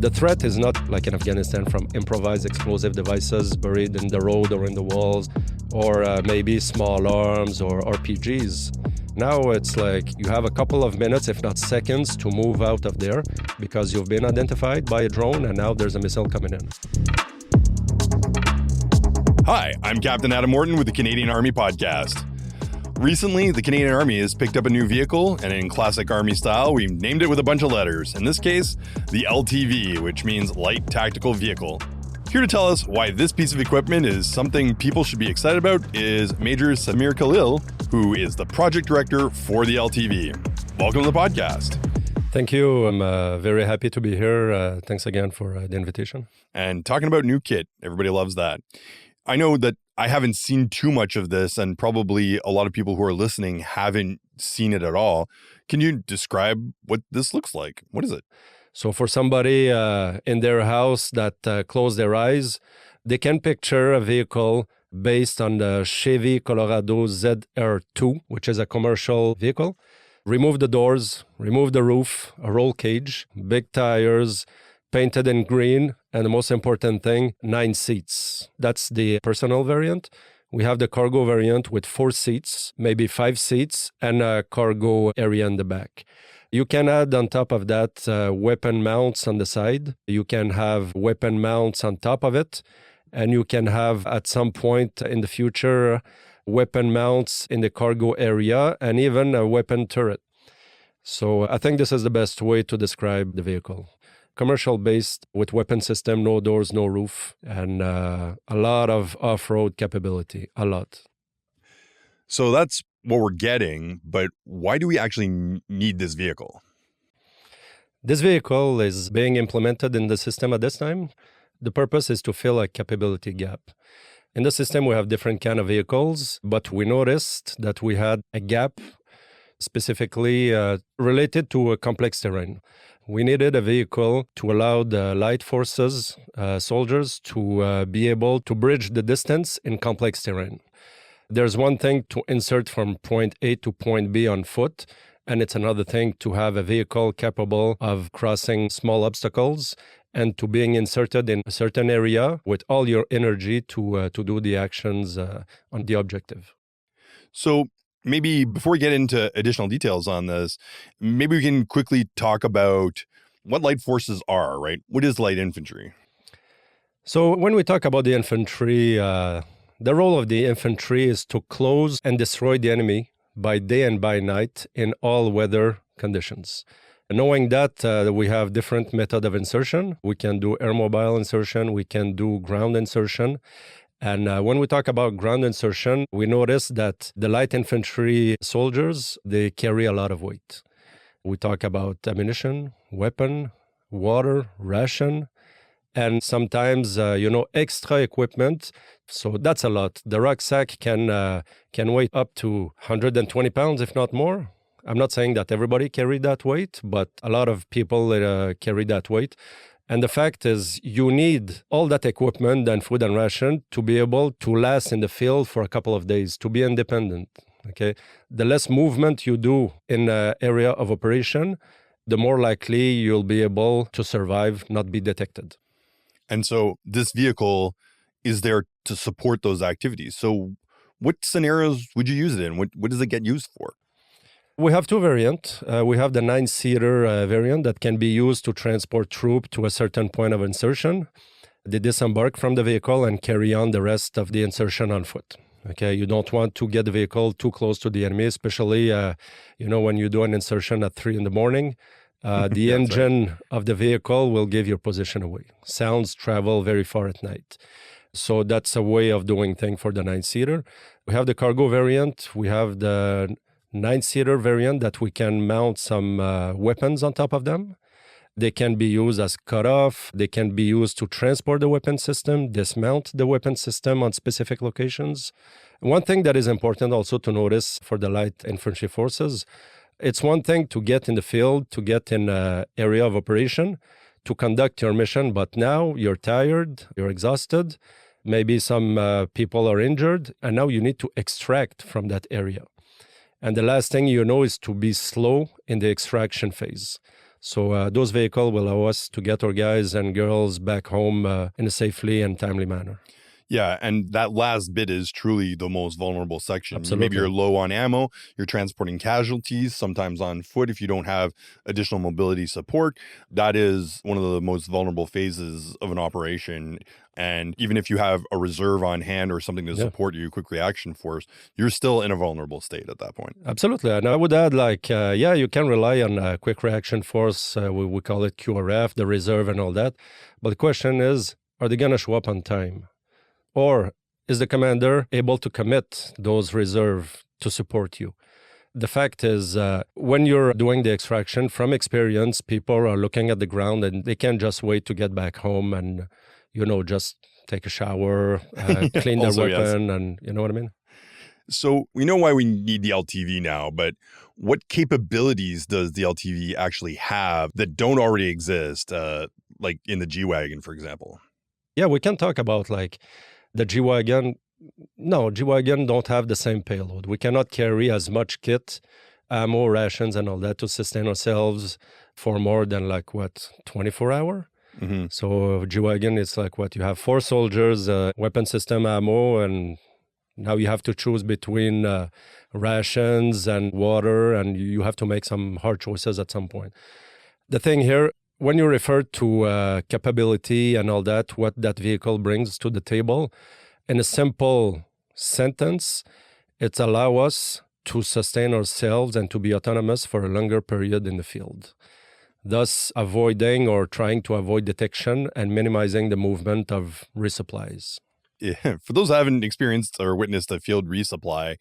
The threat is not like in Afghanistan from improvised explosive devices buried in the road or in the walls, or maybe small arms or RPGs. Now it's like you have a couple of minutes, if not seconds, to move out of there because you've been identified by a drone and now there's a missile coming in. Hi, I'm Captain Adam Orton with the Canadian Army Podcast. Recently, the Canadian Army has picked up a new vehicle, and in classic Army style, we've named it with a bunch of letters. In this case, the LTV, which means Light Tactical Vehicle. Here to tell us why this piece of equipment is something people should be excited about is Major Samir Khalil, who is the project director for the LTV. Welcome to the podcast. Thank you. I'm very happy to be here. Thanks again for the invitation. And talking about new kit, everybody loves that. I know that I haven't seen too much of this, and probably a lot of people who are listening haven't seen it at all. Can you describe what this looks like? What is it? So for somebody in their house that close their eyes, they can picture a vehicle based on the Chevy Colorado ZR2, which is a commercial vehicle. Remove the doors, remove the roof, a roll cage, big tires, painted in green, and the most important thing, 9 seats. That's the personal variant. We have the cargo variant with 4 seats, maybe 5 seats, and a cargo area in the back. You can add on top of that weapon mounts on the side. You can have weapon mounts on top of it, and you can have at some point in the future weapon mounts in the cargo area and even a weapon turret. So I think this is the best way to describe the vehicle. Commercial based with weapon system, no doors, no roof, and a lot of off-road capability, a lot. So that's what we're getting, but why do we actually need this vehicle? This vehicle is being implemented in the system at this time. The purpose is to fill a capability gap. In the system, we have different kind of vehicles, but we noticed that we had a gap specifically related to a complex terrain. We needed a vehicle to allow the light forces, soldiers, to be able to bridge the distance in complex terrain. There's one thing to insert from point A to point B on foot, and it's another thing to have a vehicle capable of crossing small obstacles and to being inserted in a certain area with all your energy to do the actions on the objective. So maybe before we get into additional details on this, maybe we can quickly talk about what light forces are, right? What is light infantry? So when we talk about the infantry, the role of the infantry is to close and destroy the enemy by day and by night in all weather conditions. Knowing that, we have different method of insertion. We can do air mobile insertion, we can do ground insertion. And when we talk about ground insertion, we notice that the light infantry soldiers, they carry a lot of weight. We talk about ammunition, weapon, water, ration, and sometimes, extra equipment. So that's a lot. The rucksack can weigh up to 120 pounds, if not more. I'm not saying that everybody carry that weight, but a lot of people carry that weight. And the fact is, you need all that equipment and food and ration to be able to last in the field for a couple of days, to be independent, okay? The less movement you do in an area of operation, the more likely you'll be able to survive, not be detected. And so this vehicle is there to support those activities. So what scenarios would you use it in? What does it get used for? We have 2 variants. We have the 9-seater variant that can be used to transport troops to a certain point of insertion. They disembark from the vehicle and carry on the rest of the insertion on foot. Okay, you don't want to get the vehicle too close to the enemy, especially when you do an insertion at 3 a.m. The engine of the vehicle will give your position away. Sounds travel very far at night. So that's a way of doing things for the 9-seater. We have the cargo variant. We have the 9-seater variant that we can mount some weapons on top of them. They can be used as cutoff. They can be used to transport the weapon system, dismount the weapon system on specific locations. One thing that is important also to notice for the light infantry forces, it's one thing to get in the field, to get in an area of operation, to conduct your mission, but now you're tired, you're exhausted, maybe some people are injured, and now you need to extract from that area. And the last thing you know is to be slow in the extraction phase. So those vehicles will allow us to get our guys and girls back home in a safely and timely manner. Yeah, and that last bit is truly the most vulnerable section. Absolutely. Maybe you're low on ammo, you're transporting casualties, sometimes on foot if you don't have additional mobility support. That is one of the most vulnerable phases of an operation. And even if you have a reserve on hand or something to support your quick reaction force, you're still in a vulnerable state at that point. Absolutely. And I would add, you can rely on a quick reaction force. We call it QRF, the reserve and all that. But the question is, are they going to show up on time? Or is the commander able to commit those reserve to support you? The fact is, when you're doing the extraction, from experience, people are looking at the ground and they can't just wait to get back home and, just take a shower, clean their weapon, and you know what I mean? So we know why we need the LTV now, but what capabilities does the LTV actually have that don't already exist, like in the G-Wagon, for example? Yeah, we can talk about the G-Wagon. No, G-Wagon don't have the same payload. We cannot carry as much kit, ammo, rations, and all that to sustain ourselves for more than 24 hours. Mm-hmm. So G-Wagon, it's you have 4 soldiers, weapon system, ammo, and now you have to choose between rations and water, and you have to make some hard choices at some point. The thing here, when you refer to capability and all that, what that vehicle brings to the table, in a simple sentence, it allows us to sustain ourselves and to be autonomous for a longer period in the field, thus avoiding or trying to avoid detection and minimizing the movement of resupplies. Yeah. For those who haven't experienced or witnessed a field resupply,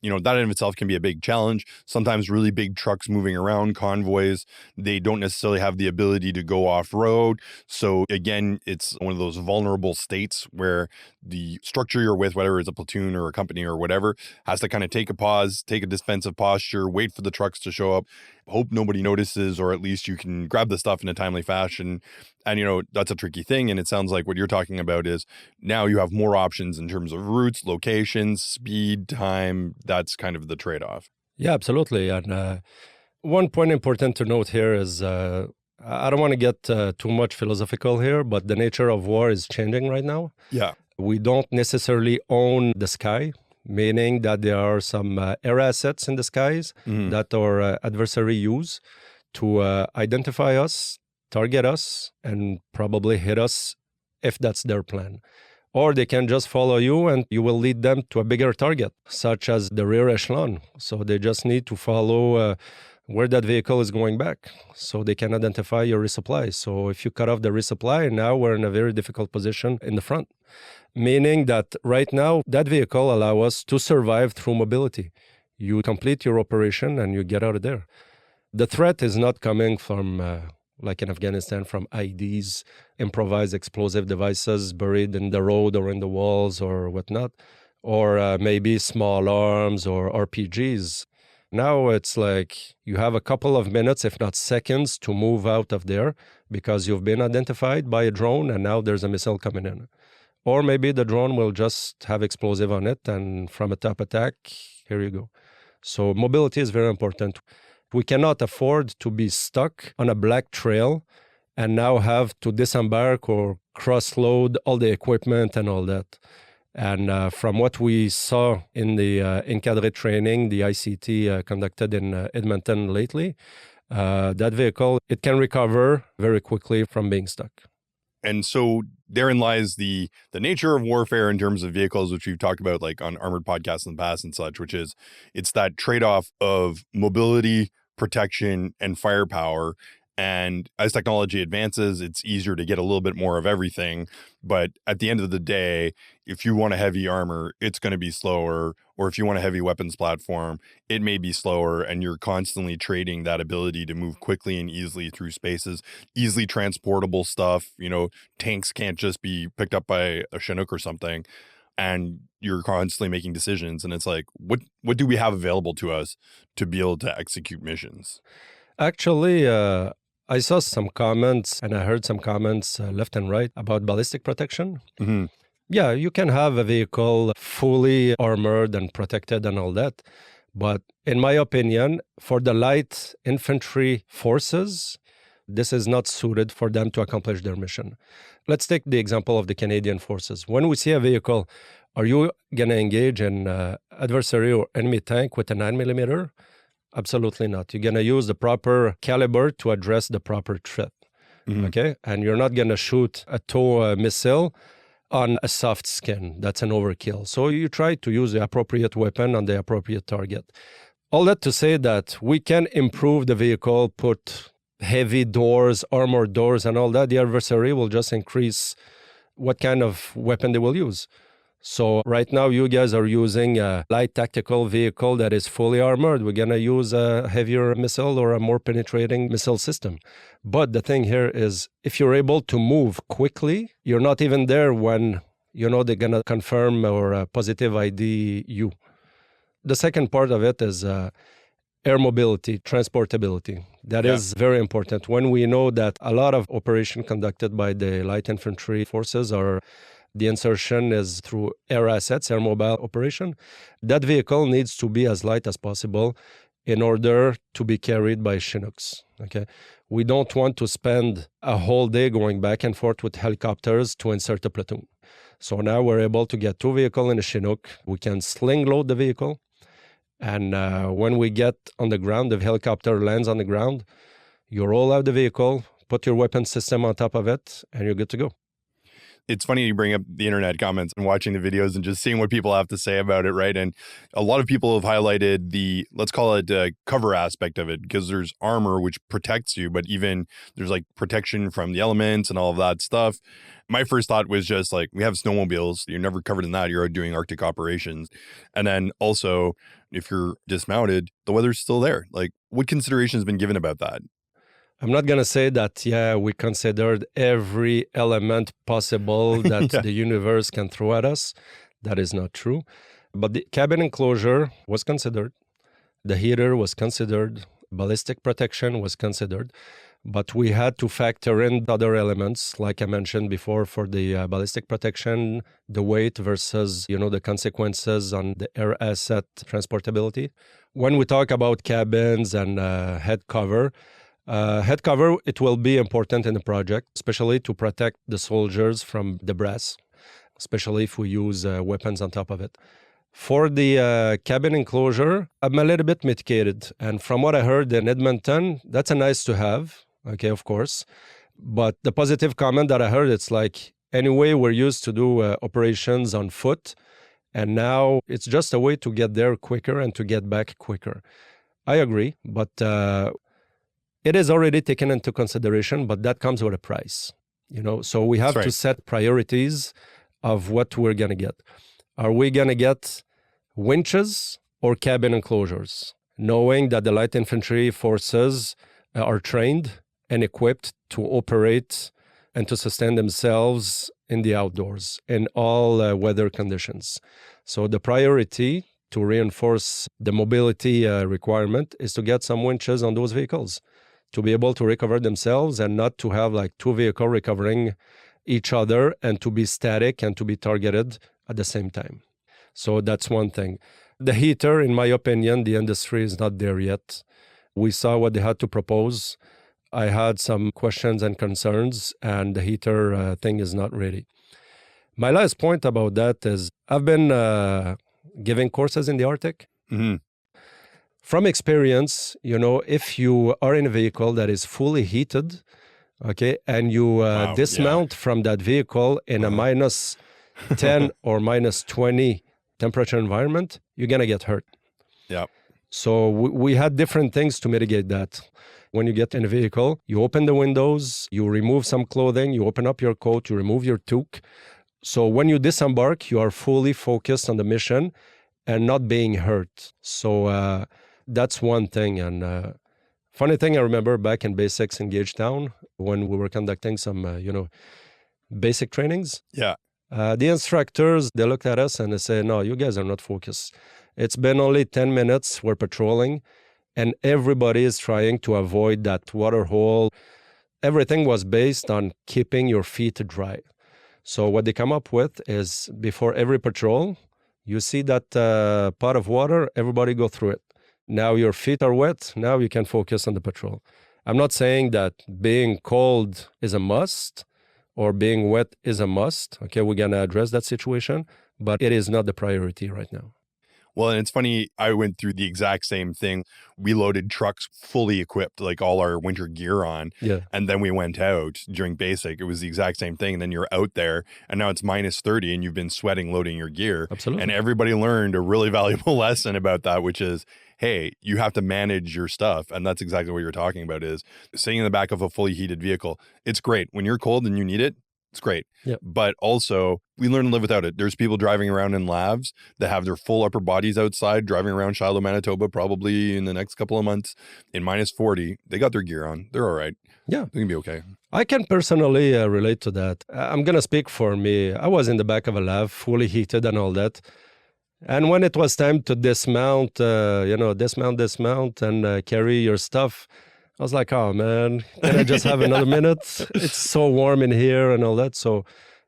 that in of itself can be a big challenge. Sometimes really big trucks moving around, convoys, they don't necessarily have the ability to go off-road. So again, it's one of those vulnerable states where the structure you're with, whether it's a platoon or a company or whatever, has to kind of take a pause, take a defensive posture, wait for the trucks to show up, hope nobody notices, or at least you can grab the stuff in a timely fashion. And, that's a tricky thing. And it sounds like what you're talking about is now you have more options in terms of routes, locations, speed, time. That's kind of the trade-off. Yeah, absolutely. And one point important to note here is I don't want to get too much philosophical here, but the nature of war is changing right now. Yeah. We don't necessarily own the sky, meaning that there are some air assets in the skies that our adversary use to identify us, target us, and probably hit us if that's their plan. Or they can just follow you and you will lead them to a bigger target, such as the rear echelon. So they just need to follow where that vehicle is going back so they can identify your resupply. So if you cut off the resupply, now we're in a very difficult position in the front, meaning that right now that vehicle allows us to survive through mobility. You complete your operation and you get out of there. The threat is not coming from like in Afghanistan, from IEDs, improvised explosive devices buried in the road or in the walls or whatnot, or maybe small arms or RPGs. Now it's you have a couple of minutes, if not seconds, to move out of there because you've been identified by a drone and now there's a missile coming in. Or maybe the drone will just have explosive on it and from a top attack, here you go. So mobility is very important. We cannot afford to be stuck on a black trail and now have to disembark or cross-load all the equipment and all that. And from what we saw in the in-cadre training, the ICT conducted in Edmonton lately, that vehicle, it can recover very quickly from being stuck. And so therein lies the nature of warfare in terms of vehicles, which we've talked about on Armored podcasts in the past and such, which is it's that trade-off of mobility, protection, and firepower. And as technology advances, it's easier to get a little bit more of everything. But at the end of the day, if you want a heavy armor, it's going to be slower. Or if you want a heavy weapons platform, it may be slower. And you're constantly trading that ability to move quickly and easily through spaces, easily transportable stuff. Tanks can't just be picked up by a Chinook or something. And you're constantly making decisions. And it's what do we have available to us to be able to execute missions? Actually, I saw some comments and I heard some comments left and right about ballistic protection. Mm-hmm. Yeah, you can have a vehicle fully armored and protected and all that. But in my opinion, for the light infantry forces, this is not suited for them to accomplish their mission. Let's take the example of the Canadian Forces. When we see a vehicle, are you going to engage an adversary or enemy tank with a 9mm? Absolutely not. You're going to use the proper caliber to address the proper threat. Okay? And you're not going to shoot a TOW missile on a soft skin. That's an overkill. So you try to use the appropriate weapon on the appropriate target. All that to say that we can improve the vehicle, put heavy doors, armored doors, and all that. The adversary will just increase what kind of weapon they will use. So right now, you guys are using a light tactical vehicle that is fully armored. We're going to use a heavier missile or a more penetrating missile system. But the thing here is, if you're able to move quickly, you're not even there when you know they're going to confirm or positive ID you. The second part of it is air mobility, transportability. That is very important. When we know that a lot of operation conducted by the light infantry forces are the insertion is through air assets, air mobile operation, that vehicle needs to be as light as possible in order to be carried by Chinooks. Okay, we don't want to spend a whole day going back and forth with helicopters to insert a platoon. So now we're able to get two vehicles in a Chinook. We can sling load the vehicle. And when we get on the ground, the helicopter lands on the ground, you roll out the vehicle, put your weapon system on top of it, and you're good to go. It's funny you bring up the internet comments and watching the videos and just seeing what people have to say about it, right? And a lot of people have highlighted the, let's call it cover aspect of it, because there's armor which protects you, but even there's like protection from the elements and all of that stuff. My first thought was just like, we have snowmobiles. You're never covered in that. You're out doing Arctic operations. And then also, if you're dismounted, the weather's still there. Like, what consideration has been given about that? I'm not going to say that, we considered every element possible that the universe can throw at us. That is not true. But the cabin enclosure was considered. The heater was considered. Ballistic protection was considered. But we had to factor in other elements, like I mentioned before, for the ballistic protection, the weight versus, the consequences on the air asset transportability. When we talk about cabins and head cover, it will be important in the project, especially to protect the soldiers from the brass, especially if we use weapons on top of it. For the cabin enclosure, I'm a little bit mitigated. And from what I heard in Edmonton, that's a nice to have, okay, of course. But the positive comment that I heard, it's like, anyway, we're used to do operations on foot, and now it's just a way to get there quicker and to get back quicker. I agree, but it is already taken into consideration, but that comes with a price, So we have to set priorities of what we're going to get. Are we going to get winches or cabin enclosures? Knowing that the light infantry forces are trained and equipped to operate and to sustain themselves in the outdoors in all weather conditions. So the priority to reinforce the mobility requirement is to get some winches on those vehicles, to be able to recover themselves and not to have like two vehicles recovering each other and to be static and to be targeted at the same time. So that's one thing. The heater, in my opinion, the industry is not there yet. We saw what they had to propose. I had some questions and concerns, and the heater thing is not ready. My last point about that is I've been giving courses in the Arctic. Mm-hmm. From experience, if you are in a vehicle that is fully heated, okay, and you dismount from that vehicle in a minus 10 or minus 20 temperature environment, you're going to get hurt. Yeah. So we had different things to mitigate that. When you get in a vehicle, you open the windows, you remove some clothing, you open up your coat, you remove your toque. So when you disembark, you are fully focused on the mission and not being hurt. So that's one thing. And funny thing, I remember back in Basics in Gagetown when we were conducting some, basic trainings. Yeah. The instructors, they looked at us and they said, no, you guys are not focused. It's been only 10 minutes, we're patrolling, and everybody is trying to avoid that water hole. Everything was based on keeping your feet dry. So what they come up with is before every patrol, you see that pot of water, everybody go through it. Now your feet are wet, now you can focus on the patrol. I'm not saying that being cold is a must or being wet is a must. Okay, we're going to address that situation, but it is not the priority right now. Well, and it's funny, I went through the exact same thing. We loaded trucks fully equipped, like all our winter gear on. Yeah. And then we went out during basic. It was the exact same thing. And then you're out there and now it's minus 30 and you've been sweating loading your gear. Absolutely. And everybody learned a really valuable lesson about that, which is, hey, you have to manage your stuff. And that's exactly what you're talking about is sitting in the back of a fully heated vehicle. It's great. When you're cold and you need it, it's great. Yep. But also, we learn to live without it. There's people driving around in lavs that have their full upper bodies outside, driving around Shiloh, Manitoba, probably in the next couple of months in minus 40. They got their gear on. They're all right. Yeah. They're going to be okay. I can personally relate to that. I'm going to speak for me. I was in the back of a lav, fully heated and all that. And when it was time to dismount, dismount and carry your stuff, I was like, oh man, can I just have another minute? It's so warm in here and all that. So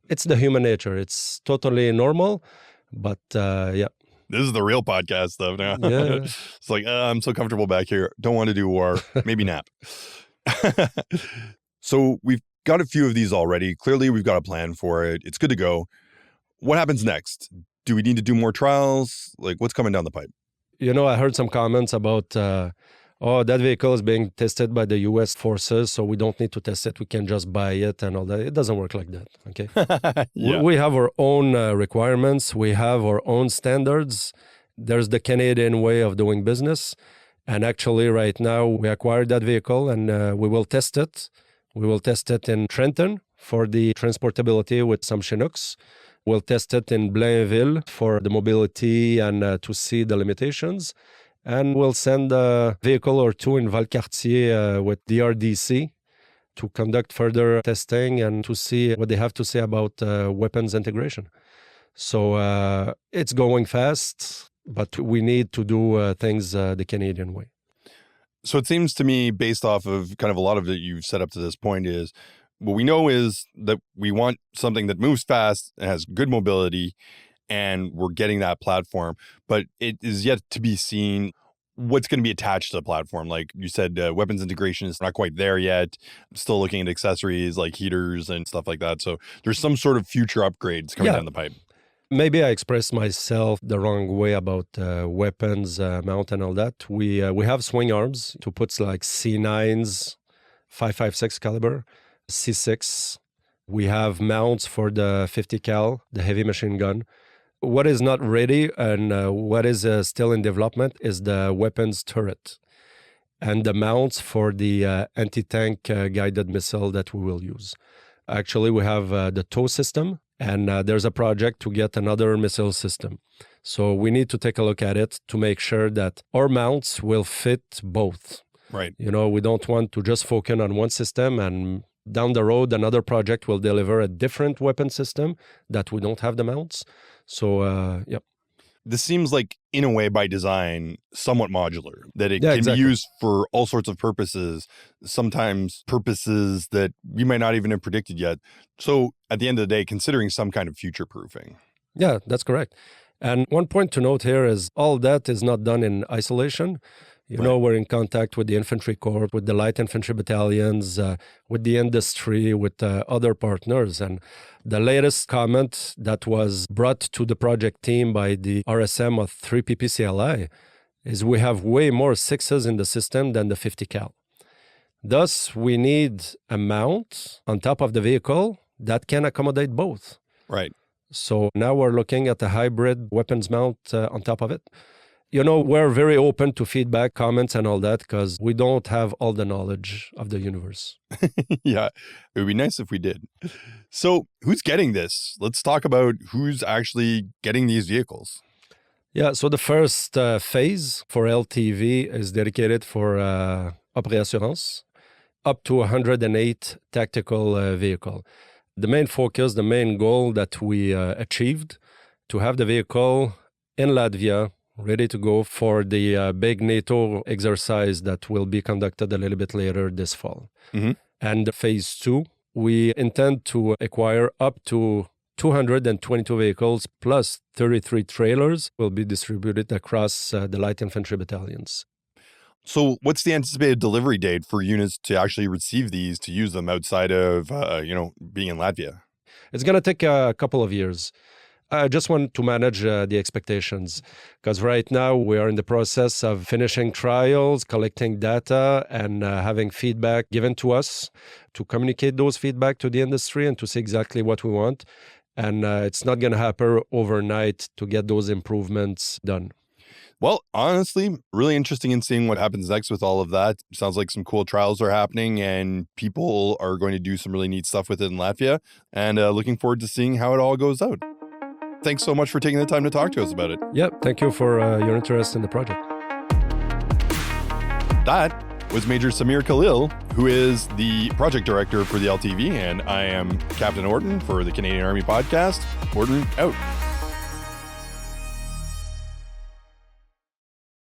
it's the human nature. It's totally normal. But yeah. This is the real podcast stuff now. Yeah. It's like, I'm so comfortable back here. Don't want to do war. Maybe nap. So we've got a few of these already. Clearly, we've got a plan for it. It's good to go. What happens next? Do we need to do more trials? Like, what's coming down the pipe? I heard some comments about... that vehicle is being tested by the U.S. forces, so we don't need to test it. We can just buy it and all that. It doesn't work like that, okay? Yeah. We have our own requirements. We have our own standards. There's the Canadian way of doing business. And actually, right now, we acquired that vehicle and we will test it. We will test it in Trenton for the transportability with some Chinooks. We'll test it in Blainville for the mobility and to see the limitations. And we'll send a vehicle or two in Valcartier with the RDC to conduct further testing and to see what they have to say about weapons integration. So it's going fast, but we need to do things the Canadian way. So it seems to me, based off of kind of a lot of that you've set up to this point, is what we know is that we want something that moves fast and has good mobility, and we're getting that platform, but it is yet to be seen what's going to be attached to the platform. Like you said, weapons integration is not quite there yet. I'm still looking at accessories like heaters and stuff like that. So there's some sort of future upgrades coming down the pipe. Maybe I expressed myself the wrong way about weapons mount and all that. We have swing arms to put like C9s, 5.56 caliber, C6. We have mounts for the 50 cal, the heavy machine gun. What is not ready and what is still in development is the weapons turret and the mounts for the anti-tank guided missile that we will use. Actually, we have the tow system, and there's a project to get another missile system. So we need to take a look at it to make sure that our mounts will fit both. Right. We don't want to just focus on one system and down the road, another project will deliver a different weapon system that we don't have the mounts. So, yeah. This seems like, in a way, by design, somewhat modular, that it can exactly. be used for all sorts of purposes, sometimes purposes that we might not even have predicted yet. So at the end of the day, considering some kind of future proofing. Yeah, that's correct. And one point to note here is all that is not done in isolation. We're in contact with the infantry corps, with the light infantry battalions, with the industry, with other partners. And the latest comment that was brought to the project team by the RSM of 3PPCLI is we have way more sixes in the system than the 50 cal. Thus, we need a mount on top of the vehicle that can accommodate both. Right. So now we're looking at a hybrid weapons mount on top of it. We're very open to feedback, comments, and all that because we don't have all the knowledge of the universe. Yeah, it would be nice if we did. So who's getting this? Let's talk about who's actually getting these vehicles. Yeah, so the first phase for LTV is dedicated for Opérassurance, up to 108 tactical vehicle. The main focus, the main goal that we achieved, to have the vehicle in Latvia ready to go for the big NATO exercise that will be conducted a little bit later this fall. Mm-hmm. And phase 2, we intend to acquire up to 222 vehicles plus 33 trailers will be distributed across the light infantry battalions. So what's the anticipated delivery date for units to actually receive these to use them outside of, being in Latvia? It's going to take a couple of years. I just want to manage the expectations because right now we are in the process of finishing trials, collecting data, and having feedback given to us to communicate those feedback to the industry and to see exactly what we want. And it's not going to happen overnight to get those improvements done. Well, honestly, really interesting in seeing what happens next with all of that. Sounds like some cool trials are happening and people are going to do some really neat stuff with it in Latvia. And looking forward to seeing how it all goes out. Thanks so much for taking the time to talk to us about it. Yep, thank you for your interest in the project. That was Major Samir Khalil, who is the project director for the LTV, and I am Captain Orton for the Canadian Army Podcast. Orton out.